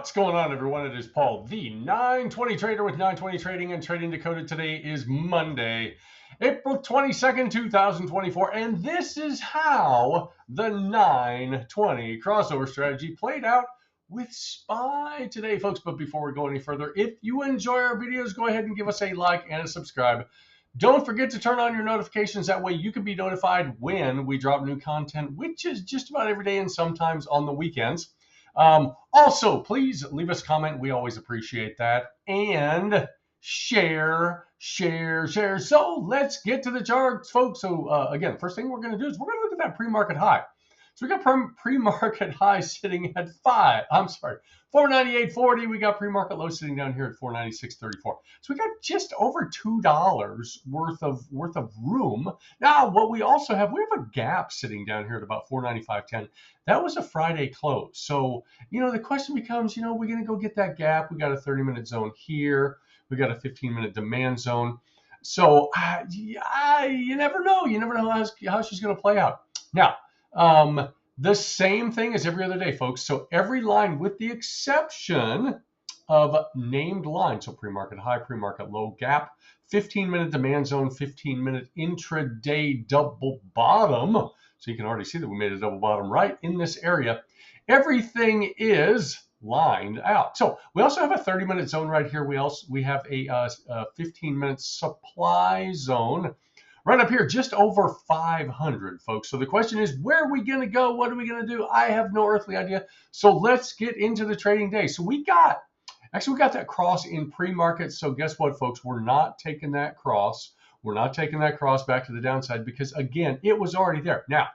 What's going on, everyone? It is Paul, the 920 Trader with 920 Trading and Trading Decoded. Today is Monday, April 22nd, 2024, and this is how the 920 crossover strategy played out with SPY today, folks. But before we go any further, if you enjoy our videos, go ahead and give us a like and a subscribe. Don't forget to turn on your notifications. That way you can be notified when we drop new content, which is just about every day and sometimes on the weekends. Also, please leave us a comment. We always appreciate that. And share. So let's get to the charts, folks. So again, first thing we're going to do is we're going to look at that pre-market high. So we got pre-market high sitting at 498.40. We got pre-market low sitting down here at 496.34. So we got just over $2 worth of room. Now, what we also have, we have a gap sitting down here at about 495.10. That was a Friday close. So, the question becomes, we're going to go get that gap. We got a 30-minute zone here. We got a 15-minute demand zone. So you never know. You never know how she's going to play out. Now, the same thing as every other day, folks. So every line with the exception of named lines. So pre-market high, pre-market low, gap, 15-minute demand zone, 15-minute intraday double bottom. So you can already see that we made a double bottom right in this area. Everything is lined out. So we also have a 30-minute zone right here. We have a 15-minute supply zone right up here, just over 500, folks. So the question is, where are we going to go? What are we going to do? I have no earthly idea. So let's get into the trading day. So we got that cross in pre-market. So guess what, folks? We're not taking that cross. We're not taking that cross back to the downside because, again, it was already there. Now,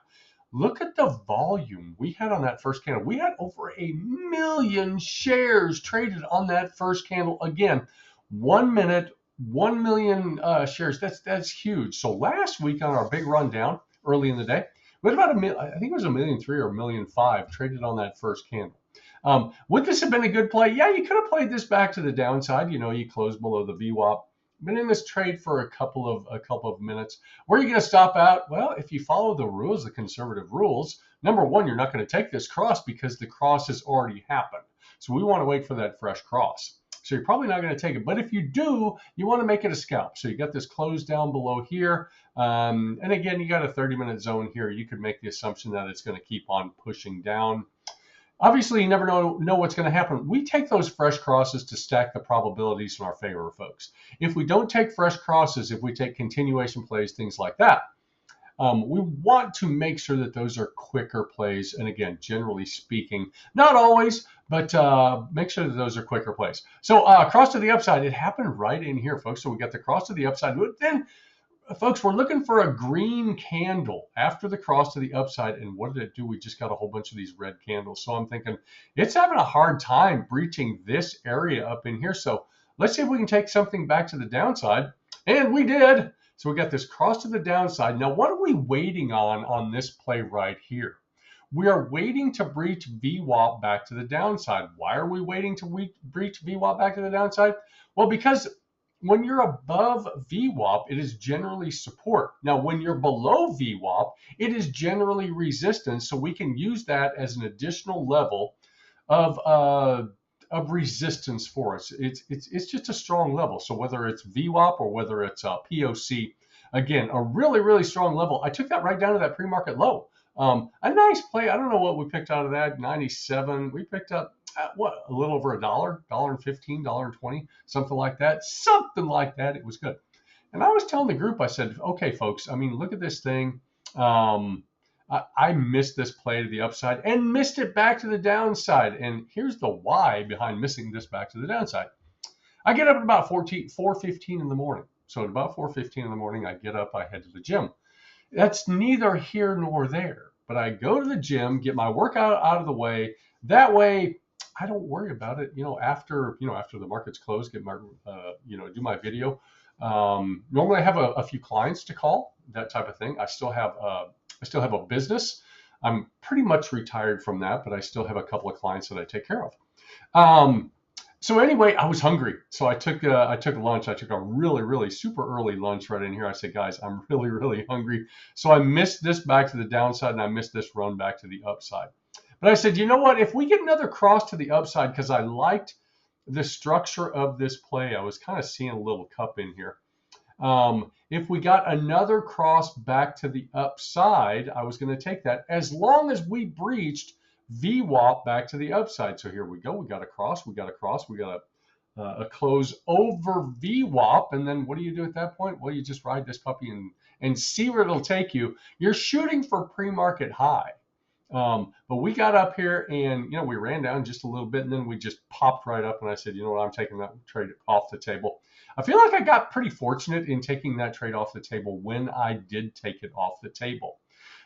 look at the volume we had on that first candle. We had over 1 million shares traded on that first candle. Again, 1 minute, 1 million shares. That's huge. So last week on our big rundown early in the day, we had about I think it was 1.3 million or 1.5 million traded on that first candle. Would this have been a good play? Yeah, you could have played this back to the downside. You closed below the VWAP. Been in this trade for a couple of minutes. Where are you going to stop out? Well, if you follow the rules, the conservative rules, number one, you're not going to take this cross because the cross has already happened. So we want to wait for that fresh cross. So you're probably not going to take it. But if you do, you want to make it a scalp. So you got this close down below here. And again, you got a 30-minute zone here. You could make the assumption that it's going to keep on pushing down. Obviously, you never know what's going to happen. We take those fresh crosses to stack the probabilities in our favor, folks. If we don't take fresh crosses, if we take continuation plays, things like that, we want to make sure that those are quicker plays. And again, generally speaking, not always, but make sure that those are quicker plays. So cross to the upside, it happened right in here, folks. So we got the cross to the upside. Then, folks, we're looking for a green candle after the cross to the upside. And what did it do? We just got a whole bunch of these red candles. So I'm thinking it's having a hard time breaching this area up in here. So let's see if we can take something back to the downside. And we did. So we got this cross to the downside. Now, what are we waiting on this play right here? We are waiting to breach VWAP back to the downside. Why are we waiting to breach VWAP back to the downside? Well, because when you're above VWAP, it is generally support. Now, when you're below VWAP, it is generally resistance. So we can use that as an additional level of resistance for us. It's just a strong level. So whether it's VWAP or whether it's POC, again, a really, really strong level. I took that right down to that pre-market low. A nice play. I don't know what we picked out of that. 97. We picked up a little over $1, $1.15, $1.20, something like that. Something like that. It was good. And I was telling the group, I said, okay, folks, look at this thing. I missed this play to the upside and missed it back to the downside. And here's the why behind missing this back to the downside. I get up at about 4:15 in the morning. So at about 4:15 in the morning, I get up, I head to the gym. That's neither here nor there. But I go to the gym, get my workout out of the way. That way, I don't worry about it. After the market's closed, get my do my video. Normally, I have a few clients to call, that type of thing. I still have a business. I'm pretty much retired from that, but I still have a couple of clients that I take care of. So anyway, I was hungry. So I took lunch. I took a really, really super early lunch right in here. I said, guys, I'm really, really hungry. So I missed this back to the downside and I missed this run back to the upside. But I said, you know what? If we get another cross to the upside, because I liked the structure of this play, I was kind of seeing a little cup in here. If we got another cross back to the upside, I was going to take that as long as we breached VWAP back to the upside. So here we go. We got a cross. We got a cross. We got a close over VWAP. And then what do you do at that point? Well, you just ride this puppy and see where it'll take you. You're shooting for pre-market high. But we got up here and, we ran down just a little bit and then we just popped right up. And I said, you know what, I'm taking that trade off the table. I feel like I got pretty fortunate in taking that trade off the table when I did take it off the table.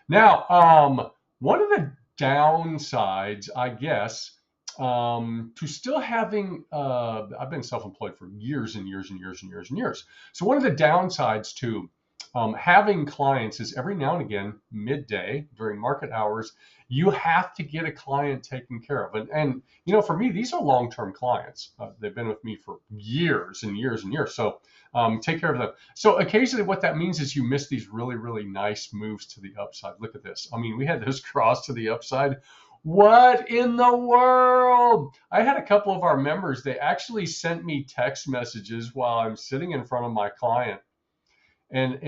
Now, one of the downsides, I guess, to still having, I've been self-employed for years and years and years and years and years. So one of the downsides to having clients is every now and again, midday during market hours, you have to get a client taken care of. And for me, these are long-term clients. They've been with me for years and years and years. So take care of them. So occasionally what that means is you miss these really, really nice moves to the upside. Look at this. I mean, we had this cross to the upside. What in the world? I had a couple of our members, they actually sent me text messages while I'm sitting in front of my client. And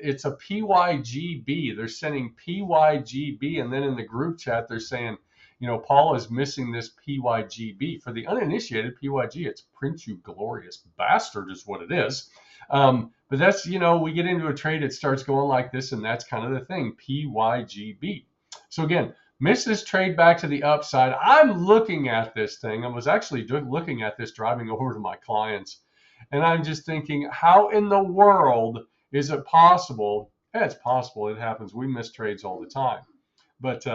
it's a PYGB. They're sending PYGB, and then in the group chat they're saying, Paul is missing this PYGB. For the uninitiated, PYG, it's print you glorious bastard is what it is. But that's, we get into a trade, it starts going like this, and that's kind of the thing, PYGB. So again, miss this trade back to the upside. I'm looking at this thing. I was actually looking at this driving over to my clients. And I'm just thinking, how in the world is it possible? Yeah, it's possible. It happens. We miss trades all the time. But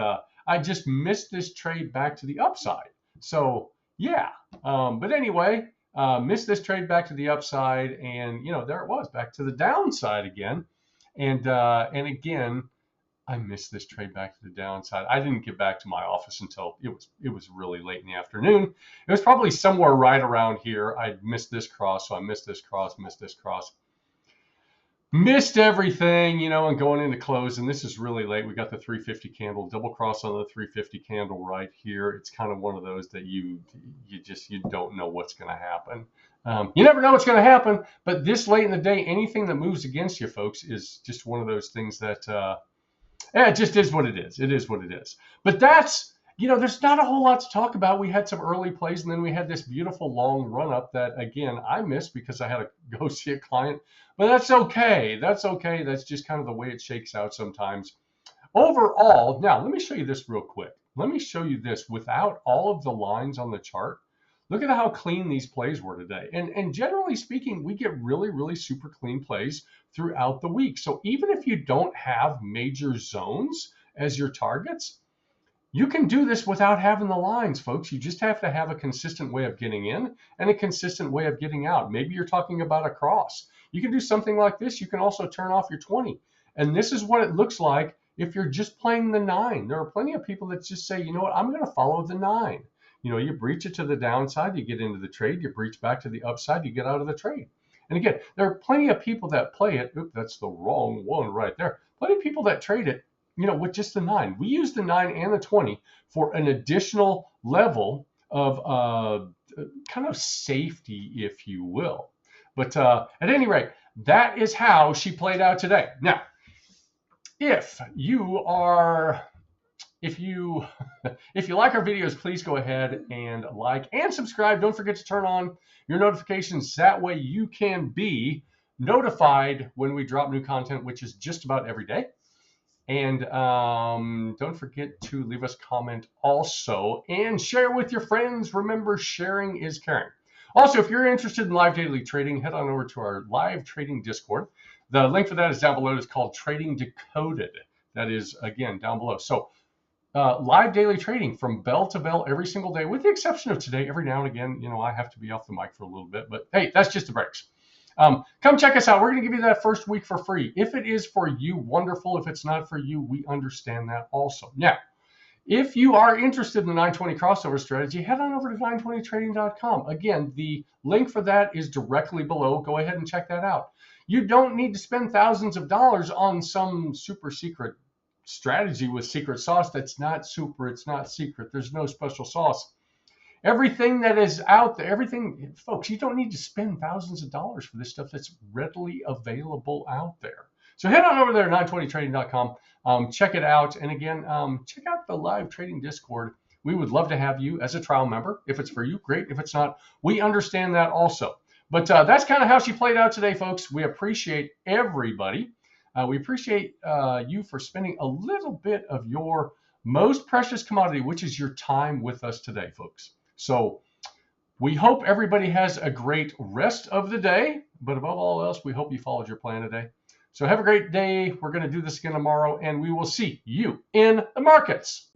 I just missed this trade back to the upside. So, yeah. But anyway, missed this trade back to the upside. And, there it was, back to the downside again. And again, I missed this trade back to the downside. I didn't get back to my office until it was really late in the afternoon. It was probably somewhere right around here. I missed this cross, so I missed this cross, missed everything, and going into close. And this is really late. We got the 350 candle, double cross on the 350 candle right here. It's kind of one of those that you don't know what's going to happen. You never know what's going to happen, but this late in the day, anything that moves against you, folks, is just one of those things that. It just is what it is. It is what it is. But that's, there's not a whole lot to talk about. We had some early plays, and then we had this beautiful long run up that, again, I missed because I had to go see a client. But that's okay. That's okay. That's just kind of the way it shakes out sometimes. Overall, now, let me show you this real quick. Let me show you this without all of the lines on the chart. Look at how clean these plays were today. And generally speaking, we get really, really super clean plays throughout the week. So even if you don't have major zones as your targets, you can do this without having the lines, folks. You just have to have a consistent way of getting in and a consistent way of getting out. Maybe you're talking about a cross. You can do something like this. You can also turn off your 20. And this is what it looks like if you're just playing the 9. There are plenty of people that just say, you know what, I'm going to follow the 9. You breach it to the downside, you get into the trade, you breach back to the upside, you get out of the trade. And again, there are plenty of people that play it. Oop, that's the wrong one right there. Plenty of people that trade it, with just the 9. We use the 9 and the 20 for an additional level of kind of safety, if you will. But at any rate, that is how she played out today. Now, if you like our videos, please go ahead and like and subscribe. Don't forget to turn on your notifications. That way you can be notified when we drop new content, which is just about every day. And don't forget to leave us a comment also and share with your friends. Remember, sharing is caring. Also, if you're interested in live daily trading, head on over to our live trading Discord. The link for that is down below. It's called Trading Decoded. That is, again, down below. So live daily trading from bell to bell every single day, with the exception of today. Every now and again, I have to be off the mic for a little bit, but hey, that's just the breaks. Come check us out. We're going to give you that first week for free. If it is for you, wonderful. If it's not for you, we understand that also. Now, if you are interested in the 920 crossover strategy, head on over to 920trading.com. Again, the link for that is directly below. Go ahead and check that out. You don't need to spend thousands of dollars on some super secret strategy with secret sauce that's not super, it's not secret. There's no special sauce. Everything that is out there, everything, folks, you don't need to spend thousands of dollars for this stuff that's readily available out there. So head on over there, 920trading.com. Check it out. And again, check out the live trading Discord. We would love to have you as a trial member. If it's for you, great. If it's not, we understand that also. But that's kind of how she played out today, folks. We appreciate everybody. We appreciate you for spending a little bit of your most precious commodity, which is your time with us today, folks. So we hope everybody has a great rest of the day, but above all else, we hope you followed your plan today. So have a great day. We're going to do this again tomorrow, and we will see you in the markets.